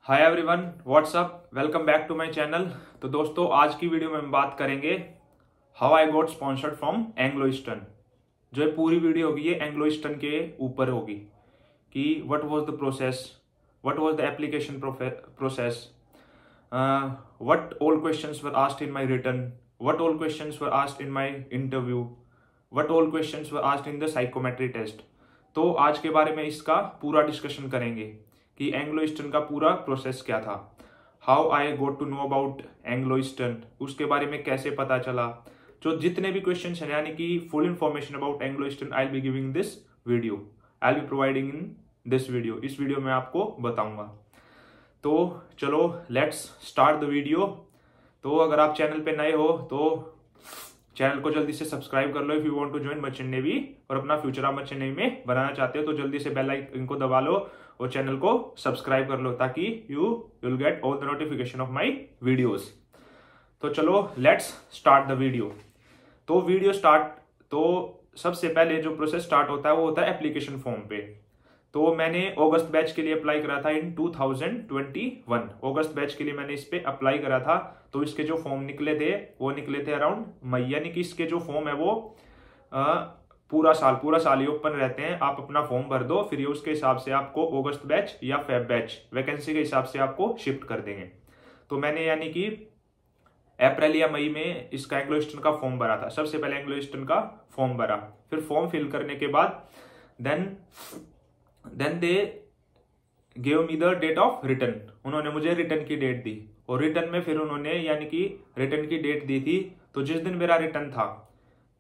Hi everyone, what's up, welcome back to my channel. तो दोस्तों, आज की वीडियो में हम बात करेंगे how I got sponsored from Anglo Eastern. जो ये पूरी वीडियो होगी ये एंग्लो ईस्टर्न के ऊपर होगी कि what was the process, what was the application process, what all questions were asked in my written, what all questions were asked in my interview, what all questions were asked in the psychometry test. तो आज के बारे में इसका पूरा discussion करेंगे कि Anglo eastern का पूरा प्रोसेस क्या था, how I got to know about Anglo Eastern, उसके बारे में कैसे पता चला। जो जितने भी क्वेश्चन हैं यानी कि full information about Anglo eastern I will be giving this video, I will be providing in this video. इस वीडियो में आपको बताऊंगा। तो चलो लेट्स स्टार्ट द वीडियो। तो अगर आप चैनल पे नए हो तो चैनल को जल्दी से सब्सक्राइब कर लो if you want to join merchant navy और अपना फ्यूचर आप मर्चेंट नेवी में बनाना चाहते हो तो जल्दी से बेल आइकन को दबा लो और चैनल को सब्सक्राइब कर लो ताकि you will get all the notification of my videos. तो चलो लेट्स स्टार्ट द वीडियो। तो सबसे पहले जो प्रोसेस स्टार्ट होता है वो होता है एप्लीकेशन फॉर्म पे। तो मैंने अगस्त बैच के लिए अप्लाई करा था इन 2021। अगस्त बैच के लिए मैंने इस पे अप्लाई करा था। तो इसके जो फॉर्म निकले थे अराउंड मई, यानी कि इसके जो फॉर्म है वो पूरा साल ही ओपन रहते हैं। आप अपना फॉर्म भर दो, फिर ये उसके हिसाब से आपको अगस्त बैच या फेब बैच वैकेंसी के हिसाब से आपको शिफ्ट कर देंगे। तो मैंने यानी कि अप्रैल या मई में इसका एंग्लो ईस्टर्न का फॉर्म भरा था। सबसे पहले एंग्लो ईस्टर्न का फॉर्म भरा, फिर फॉर्म फिल करने के बाद then they give me the date of return. उन्होंने मुझे रिटर्न की डेट दी और रिटर्न में फिर उन्होंने यानी कि रिटर्न की डेट दी थी। तो जिस दिन मेरा रिटर्न था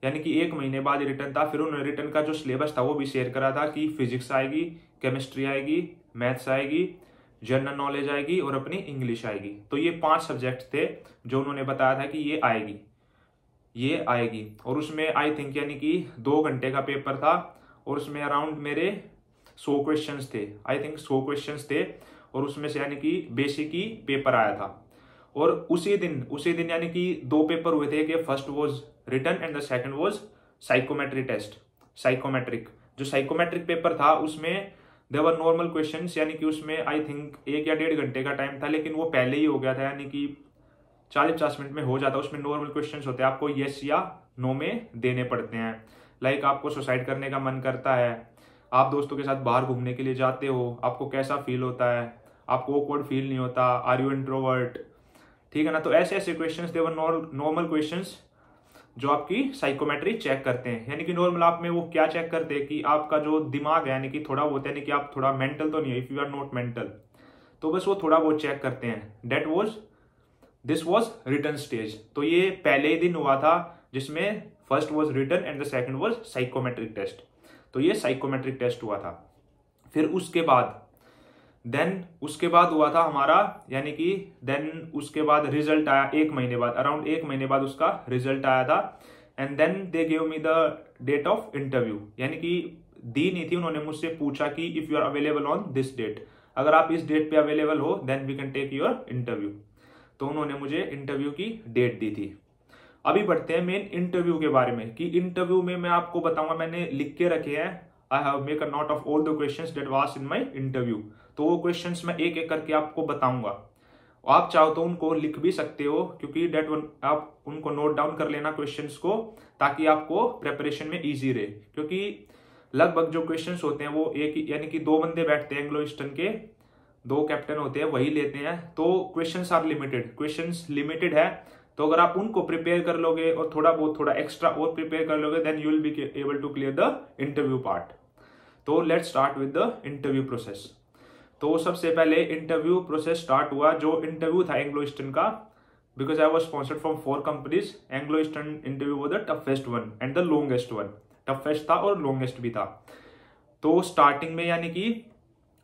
यानी कि 1 महीने बाद रिटर्न था, फिर उन्होंने रिटर्न का जो सिलेबस था वो भी शेयर करा था कि फिजिक्स आएगी, केमिस्ट्री आएगी, मैथ्स आएगी, जनरल नॉलेज आएगी और अपनी इंग्लिश आएगी। तो ये 5 सब्जेक्ट थे जो उन्होंने बताया था कि ये आएगी। और उसमें आई थिंक यानी कि 2 घंटे का पेपर था और उसमें अराउंड मेरे 100 क्वेश्चंस थे, आई थिंक 100 क्वेश्चंस थे। और उसमें से यानी कि बेसिक ही पेपर आया था। और उसी दिन यानी कि 2 पेपर हुए थे कि first was written and the second was psychometry test. जो साइकोमेट्रिक पेपर था उसमें देयर वर नॉर्मल क्वेश्चंस, यानी कि उसमें आई थिंक 1 या 1.5 घंटे का टाइम था, लेकिन वो पहले ही हो गया था, यानी कि 40-50 मिनट में हो जाता। उसमें नॉर्मल क्वेश्चंस होते हैं, आपको यस या नो में देने पड़ते हैं। लाइक आपको सुसाइड करने का मन करता है, आप दोस्तों के साथ बाहर घूमने के लिए जाते हो, आपको कैसा फील होता है, आपको ऑकवर्ड फील नहीं होता, आर यू इंट्रोवर्ट, ठीक है ना। तो ऐसे क्वेश्चंस देवर नॉर्मल क्वेश्चंस जो आपकी साइकोमेट्री चेक करते हैं। यानी कि नॉर्मल आप में वो क्या चेक करते हैं कि आपका जो दिमाग है यानी कि थोड़ा बहुत, यानी कि आप थोड़ा मेंटल तो नहीं है, if you are not mental, तो बस वो थोड़ा बहुत चेक करते हैं। This was written stage. तो ये पहले ही दिन हुआ था जिसमें first was written and the second was psychometric test. तो ये साइकोमेट्रिक टेस्ट हुआ था। फिर उसके बाद हुआ था हमारा, यानी कि उसके बाद रिजल्ट आया 1 महीने बाद, अराउंड 1 महीने बाद उसका रिजल्ट आया था। And then they give me the date of interview, यानी कि दी नहीं थी, उन्होंने मुझसे पूछा कि if you are available on this date, अगर आप इस डेट पे अवेलेबल हो then we can take your interview. तो उन्होंने मुझे इंटरव्यू की डेट दी थी। अभी बढ़ते हैं मेन इंटरव्यू के बारे में कि इंटरव्यू में मैं आपको बताऊंगा, मैंने लिख के रखे हैं, I have make a note of all the questions that was in my interview. तो वो क्वेश्चंस मैं एक एक करके आपको बताऊंगा। आप चाहो तो उनको लिख भी सकते हो, क्योंकि आप उनको नोट डाउन कर लेना क्वेश्चंस को, ताकि आपको प्रेपरेशन में इजी रहे। क्योंकि लगभग जो क्वेश्चंस होते हैं वो एक ही, यानी कि 2 बंदे बैठते हैं एंग्लो ईस्टर्न के, 2 कैप्टन होते हैं, वही लेते हैं। तो क्वेश्चंस लिमिटेड है। तो अगर आप उनको प्रिपेयर कर लोगे और थोड़ा एक्स्ट्रा और प्रिपेयर कर लोगे then you will be able to clear the interview part. तो let's start with the interview process. तो सबसे पहले इंटरव्यू प्रोसेस स्टार्ट हुआ। जो इंटरव्यू था एंग्लो ईस्टर्न का, because I was sponsored from 4 companies, Anglo eastern interview was the toughest one and the longest one. Toughest था और लॉन्गेस्ट भी था। तो स्टार्टिंग में यानी कि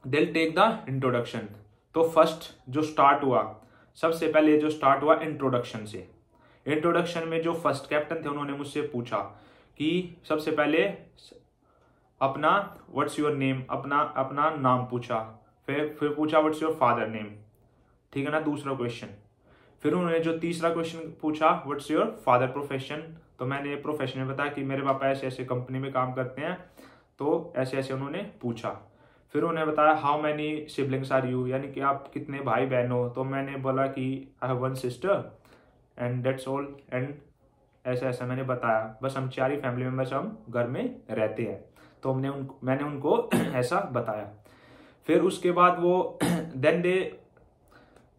दे टेक द इंट्रोडक्शन। तो फर्स्ट जो स्टार्ट हुआ, सबसे पहले जो स्टार्ट हुआ इंट्रोडक्शन से। इंट्रोडक्शन में जो फर्स्ट कैप्टन थे उन्होंने मुझसे पूछा कि सबसे पहले अपना व्हाट्स योर नेम, अपना नाम पूछा। फिर पूछा व्हाट्स योर फादर नेम, ठीक है ना, दूसरा क्वेश्चन। फिर उन्होंने जो तीसरा क्वेश्चन पूछा व्हाट्स योर फादर प्रोफेशन। तो मैंने प्रोफेशन में बताया कि मेरे पापा ऐसे ऐसे कंपनी में काम करते हैं, तो ऐसे ऐसे उन्होंने पूछा। फिर उन्हें बताया how many siblings are you, यानी कि आप कितने भाई बहन हो। तो मैंने बोला कि I have one sister and that's all, and ऐसा ऐसा मैंने बताया, बस हम 4 ही फैमिली मेम्बर्स हम घर में रहते हैं। तो मैंने उनको ऐसा बताया। फिर उसके बाद वो then they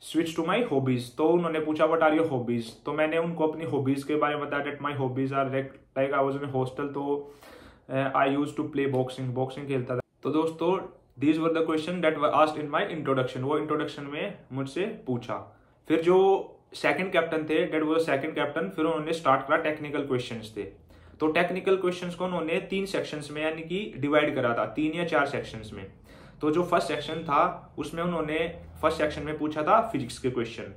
switch to my hobbies. तो उन्होंने पूछा व्हाट आर योर हॉबीज। तो मैंने उनको अपनी हॉबीज के बारे में बताया that my hobbies are like I was in hostel, तो I use to play boxing खेलता था। तो दोस्तों these were the question that were asked in my introduction, वो इंट्रोडक्शन में मुझसे पूछा। फिर जो सेकंड कैप्टन थे दैट वाज सेकंड कैप्टन, फिर उन्होंने स्टार्ट करा टेक्निकल क्वेश्चंस थे। तो टेक्निकल क्वेश्चंस को उन्होंने 3 सेक्शंस में यानी कि डिवाइड करा था, 3 या 4 सेक्शंस में। तो जो फर्स्ट सेक्शन था उसमें उन्होंने फर्स्ट सेक्शन में पूछा था फिजिक्स के क्वेश्चन,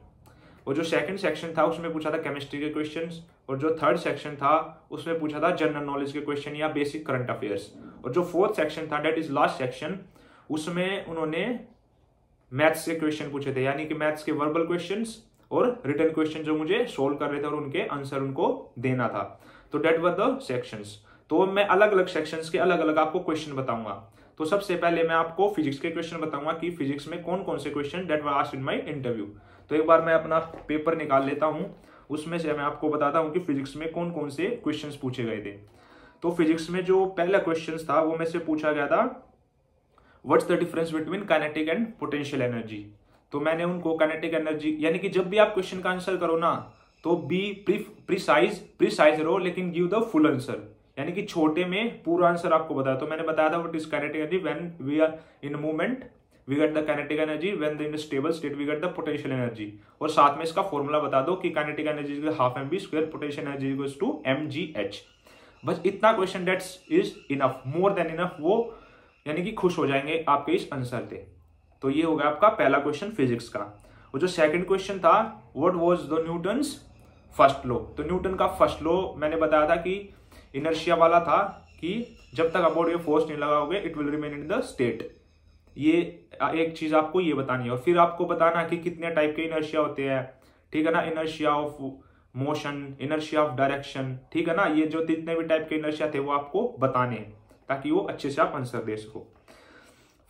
और जो सेकंड सेक्शन था उसमें पूछा था केमिस्ट्री के क्वेश्चंस, और जो थर्ड सेक्शन था उसमें पूछा था जनरल नॉलेज के क्वेश्चन या बेसिक करंट अफेयर्स, और जो फोर्थ सेक्शन था दैट इज लास्ट सेक्शन, उसमें उन्होंने मैथ्स के क्वेश्चन पूछे थे, यानी कि मैथ्स के वर्बल क्वेश्चंस और रिटन क्वेश्चन जो मुझे सोल्व कर रहे थे और उनके आंसर उनको देना था। तो दैट वर द सेक्शंस। तो मैं अलग अलग सेक्शंस के अलग अलग आपको क्वेश्चन बताऊंगा। तो सबसे पहले मैं आपको फिजिक्स के क्वेश्चन बताऊंगा कि फिजिक्स में कौन कौन से question that were asked in my interview. तो एक बार मैं अपना पेपर निकाल लेता हूं, उसमें से मैं आपको बताता हूं कि फिजिक्स में कौन कौन से क्वेश्चन पूछे गए थे। तो फिजिक्स में जो पहला क्वेश्चन था वो में से पूछा गया था what's the difference between kinetic and potential energy. तो मैंने उनको काइनेटिक एनर्जी, यानी कि जब भी आप क्वेश्चन का आंसर करो ना तो बी प्रिसाइज रहो, लेकिन गिव द फुल आंसर, यानी कि छोटे में पूरा आंसर आपको बताया। तो मैंने बताया था what is kinetic energy, when we are in movement we get the kinetic energy, when in stable state we get the potential energy, और साथ में इसका फॉर्मूला बता दो कि kinetic energy is half mv², potential energy equals to mgh। बस इतना question that's is enough, more than enough, वो यानी कि खुश हो जाएंगे आपके इस आंसर से। तो ये हो गया आपका पहला क्वेश्चन फिजिक्स का। और जो सेकंड क्वेश्चन था what was the Newton's first law. तो न्यूटन का फर्स्ट लॉ मैंने बताया था कि इनर्शिया वाला था कि जब तक बॉडी में फोर्स नहीं लगाओगे it will remain in the state. ये एक चीज आपको ये बतानी है, और फिर आपको बताना कि कितने टाइप के इनर्शिया होते हैं, ठीक है ना, inertia of motion, inertia of direction, ठीक है ना, ये जो जितने भी टाइप के इनर्शिया थे वो आपको बताने हैं ताकि वो अच्छे से आप आंसर दे सको।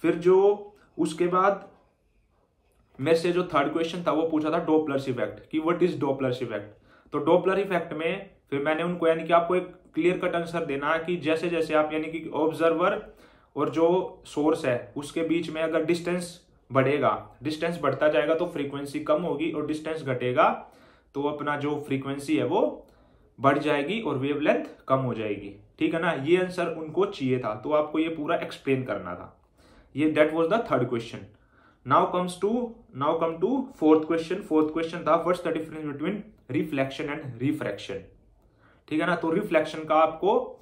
फिर जो उसके बाद मेरे से जो थर्ड क्वेश्चन था वो पूछा था डॉपलर इफेक्ट कि व्हाट इज डॉपलर इफेक्ट। तो डॉपलर इफेक्ट में फिर मैंने उनको यानी कि आपको एक क्लियर कट आंसर देना है कि जैसे जैसे आप यानी कि ऑब्जर्वर और जो सोर्स है उसके बीच में अगर डिस्टेंस बढ़ेगा, डिस्टेंस बढ़ता जाएगा तो फ्रीक्वेंसी कम होगी, और डिस्टेंस घटेगा तो अपना जो फ्रीक्वेंसी है वो बढ़ जाएगी और वेवलेंथ कम हो जाएगी, ठीक है ना। ये आंसर उनको चाहिए था, तो आपको ये पूरा एक्सप्लेन करना था। ये that was the third question. Now come to fourth question. Fourth question था what's the difference between reflection and refraction, ठीक है ना। तो रिफ्लेक्शन का आपको,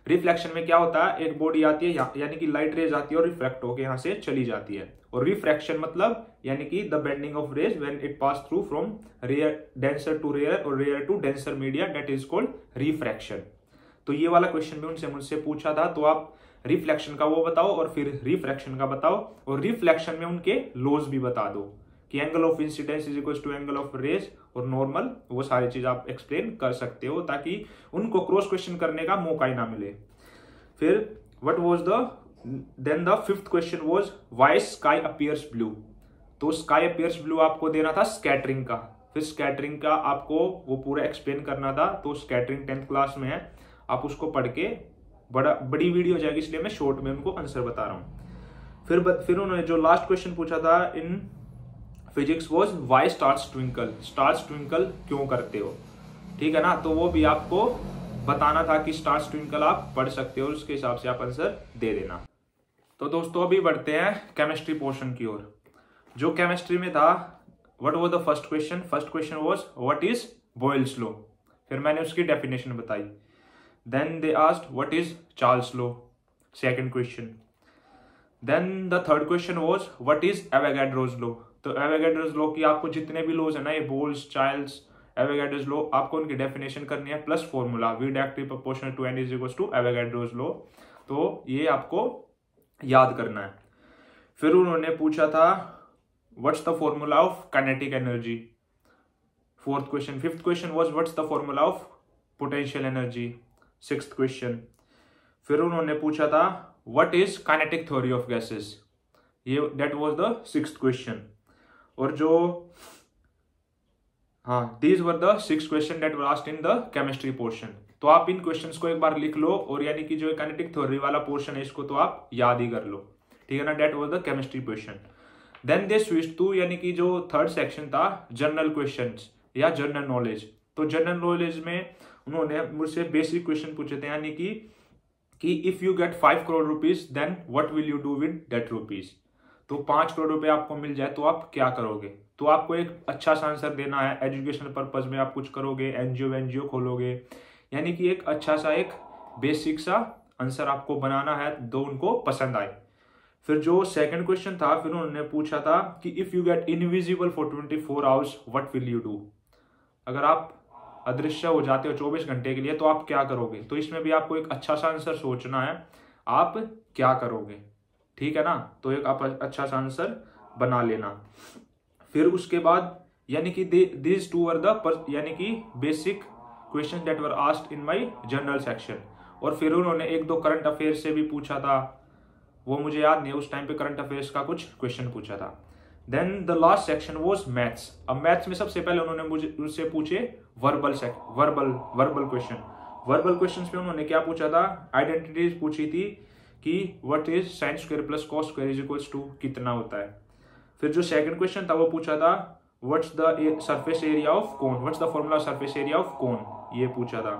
रिफ्लेक्शन में क्या होता है, एक बॉडी आती है यानी कि लाइट रेज आती है और रिफ्लेक्ट होकर यहां से चली जाती है, और रिफ्रैक्शन मतलब यानी कि the bending of rays when it pass through from denser to rare और rare to denser media, that is called refraction. तो ये वाला क्वेश्चन भी उनसे मुझसे पूछा था। तो आप रिफ्लेक्शन का वो बताओ और फिर रिफ्रैक्शन का बताओ, और रिफ्लेक्शन में उनके लॉज भी बता दो कि angle of incidence is equal to angle of rays और नॉर्मल, वो सारी चीज आप एक्सप्लेन कर सकते हो ताकि उनको क्रॉस क्वेश्चन करने का मौका ही ना मिले। फिर what was then the fifth question was why sky appears blue. तो स्काई अपीयर्स ब्लू आपको देना था स्कैटरिंग का। फिर स्कैटरिंग का आपको वो पूरा एक्सप्लेन करना था। तो स्कैटरिंग 10th क्लास में है, आप उसको पढ़ के, बड़ी वीडियो हो जाएगी इसलिए मैं शॉर्ट में उनको आंसर बता रहा हूं। फिर उन्होंने जो लास्ट क्वेश्चन पूछा था in physics was why stars twinkle, stars twinkle क्यों करते हो, ठीक है ना। तो वो भी आपको बताना था कि स्टार्स ट्विंकल आप पढ़ सकते हो, उसके हिसाब से आप आंसर दे देना। तो दोस्तों अभी बढ़ते हैं केमिस्ट्री पोर्शन की ओर। जो केमिस्ट्री में था what was the first question. First question was what is Boyle's law. फिर मैंने उसकी डेफिनेशन बताई। Then they asked what is Charles law, second question. Then the third question was what is Avogadro's law. तो Avogadro's law की आपको जितने भी laws है ना, ये बोल्स, चार्ल्स, Avogadro's law, आपको उनकी डेफिनेशन करनी है plus formula V directly proportional to n is equal to Avogadro's law। तो ये आपको याद करना है। फिर उन्होंने पूछा था what's the formula of kinetic energy, fourth question. Fifth question was what's the formula of potential energy, sixth question. फिर उन्होंने पूछा था what is kinetic theory of gases. ये that was the 6th question. और जो these were the 6 question that were asked in the chemistry portion. तो आप इन questions को एक बार लिख लो, और यानी कि जो काइनेटिक थ्योरी वाला पोर्शन है इसको तो आप याद ही कर लो, ठीक है ना। That was the chemistry question. Then they switch to, यानी कि जो थर्ड सेक्शन था जनरल क्वेश्चंस या जनरल नॉलेज। तो जनरल नॉलेज में उन्होंने मुझसे बेसिक क्वेश्चन पूछे थे, यानी कि if you get 5 crore rupees then what will you do with that rupees. तो 5 करोड़ रुपए आपको मिल जाए तो आप क्या करोगे। तो आपको एक अच्छा सा आंसर देना है, एजुकेशनल पर्पज में आप कुछ करोगे, एनजीओ खोलोगे, यानी कि एक अच्छा सा एक बेसिक सा आंसर आपको बनाना है जो उनको पसंद आए। फिर जो सेकंड क्वेश्चन था, फिर उन्होंने पूछा था कि if you gate invisible for 24 hours what will you do. अगर आप अदृश्य हो जाते हो 24 घंटे के लिए तो आप क्या करोगे। तो इसमें भी आपको एक अच्छा सा आंसर सोचना है, आप क्या करोगे, ठीक है ना। तो एक आप अच्छा सा आंसर बना लेना। फिर उसके बाद यानी कि दिस टू वर द यानी कि basic question that were asked in my general section. और फिर उन्होंने एक दो करंट अफेयर्स से भी पूछा था, वो मुझे याद नहीं, उस टाइम पे करंट अफेयर्स का कुछ क्वेश्चन पूछा था। Then the last section was maths. अब मैथ्स में सबसे पहले उन्होंने मुझसे पूछे वर्बल क्वेश्चन। वर्बल क्वेश्चंस में उन्होंने क्या पूछा था, आइडेंटिटीज पूछी थी कि what is sine square plus cos square is equals to कितना होता है। फिर जो सेकंड क्वेश्चन था वो पूछा था what's the surface area of cone, what's the formula surface area of cone, ये पूछा था।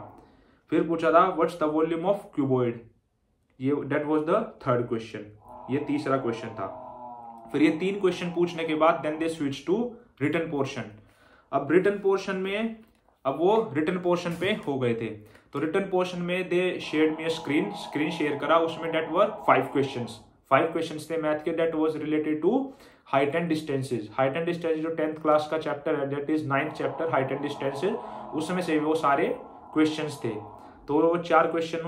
फिर पूछा था what's the volume of cuboid, ये that was the third question, ये तीसरा क्वेश्चन था। फिर ये 3 क्वेश्चन पूछने के बाद then they switch to written portion. अब रिटन पोर्शन में अब वो रिटन पोर्शन पे हो गए थे। तो रिटन पोर्शन में they shared me screen share करा, उसमें दैट वर 5 क्वेश्चंस थे मैथ के, that was related to height and distances. Height and distances जो 10th क्लास का चैप्टर है, that is 9th chapter height and distances, उसमें से वो सारे क्वेश्चंस थे। तो वो 5 क्वेश्चन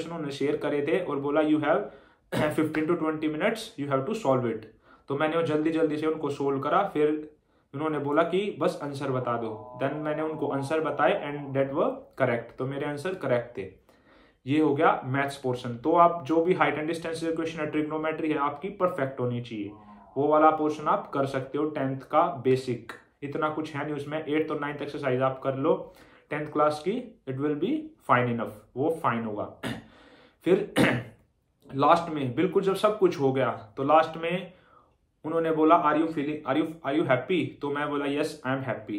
उन्होंने शेयर करे थे और बोला you have 15 to 20 minutes you have to solve it. तो मैंने वो जल्दी से उनको सोल्व करा। फिर उन्होंने बोला कि बस आंसर बता दो। देन मैंने उनको आंसर बताए एंड दैट वर करेक्ट। तो मेरे आंसर करेक्ट थे। ये हो गया मैथ्स पोर्शन। तो आप जो भी हाइट एंड डिस्टेंस क्वेश्चन है, ट्रिग्नोमेट्री है, आपकी परफेक्ट होनी चाहिए। वो वाला पोर्शन आप कर सकते हो 10th का बेसिक, इतना कुछ है नहीं उसमें। 8th और 9th एक्सरसाइज आप कर लो 10th क्लास की, it will be fine enough, वो फाइन होगा। फिर लास्ट में बिल्कुल जब सब कुछ हो गया तो लास्ट में उन्होंने बोला आर यू हैप्पी। तो मैं बोला यस आई एम हैप्पी।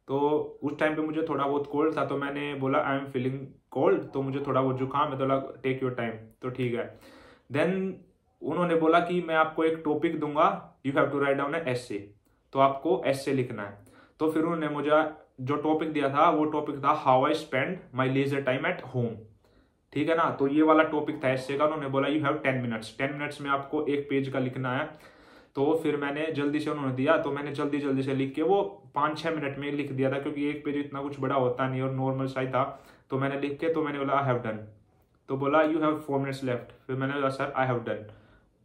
तो उस टाइम पे मुझे थोड़ा बहुत कोल्ड था, तो मैंने बोला आई एम फीलिंग कोल्ड, तो मुझे थोड़ा बहुत जुकाम है, तो बोला टेक योर टाइम, तो ठीक है। देन उन्होंने बोला कि मैं आपको एक टॉपिक दूंगा, you have to write down a essay, तो आपको एसे लिखना है। तो फिर उन्होंने मुझे जो टॉपिक दिया था वो टॉपिक था how I spend my leisure time at home, ठीक है ना। तो ये वाला टॉपिक था एसे का। उन्होंने बोला यू हैव 10 मिनट्स में आपको एक पेज का लिखना है। तो फिर मैंने जल्दी से उन्होंने दिया, तो मैंने जल्दी से लिख के वो 5-6 मिनट में लिख दिया था, क्योंकि एक पेज इतना कुछ बड़ा होता नहीं और नॉर्मल साइज था। तो मैंने लिख के तो मैंने बोला आई हैव डन। तो बोला यू हैव 4 मिनट्स लेफ्ट। फिर मैंने बोला sir I have done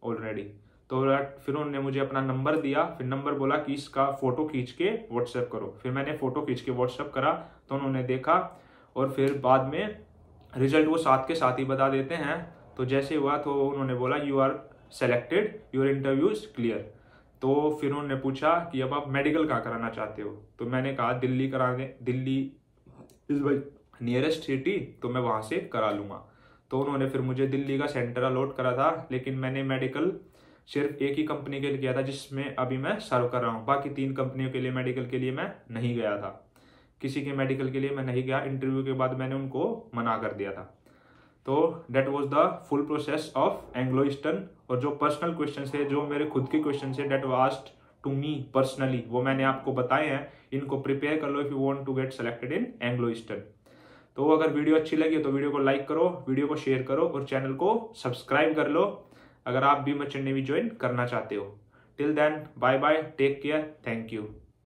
already. तो फिर उन्होंने मुझे अपना नंबर दिया, फिर नंबर बोला कि इसका फोटो खींच के व्हाट्सएप करो। फिर मैंने फोटो खींच के व्हाट्सएप करा, तो उन्होंने देखा और फिर बाद में रिजल्ट वो साथ के साथ ही बता देते हैं। तो जैसे हुआ तो उन्होंने बोला you are selected, your interview is clear. तो फिर उन्होंने पूछा कि अब आप मेडिकल कहाँ कराना चाहते हो। तो मैंने कहा दिल्ली करा दें, Delhi is my nearest city, तो मैं वहाँ से करा लूँगा। तो उन्होंने फिर मुझे दिल्ली का सेंटर अलॉट करा था, लेकिन मैंने मेडिकल सिर्फ एक ही कंपनी के लिए किया था जिसमें अभी मैं सर्व कर रहा हूँ। बाकी 3 कंपनियों के लिए मेडिकल के लिए मैं नहीं गया था, किसी के मेडिकल के लिए मैं नहीं गया। इंटरव्यू के बाद मैंने उनको मना कर दिया था। तो that was the full process of Anglo eastern. और जो पर्सनल क्वेश्चन थे, जो मेरे खुद के क्वेश्चन थे, that was asked to me personally, वो मैंने आपको बताए हैं। इनको प्रिपेयर कर लो if you want to get selected in Anglo Eastern. तो अगर वीडियो अच्छी लगी तो वीडियो को लाइक करो, वीडियो को शेयर करो और चैनल को सब्सक्राइब कर लो अगर आप भी मर्चेंट नेवी ज्वाइन करना चाहते हो। Till then bye bye, take care, thank you.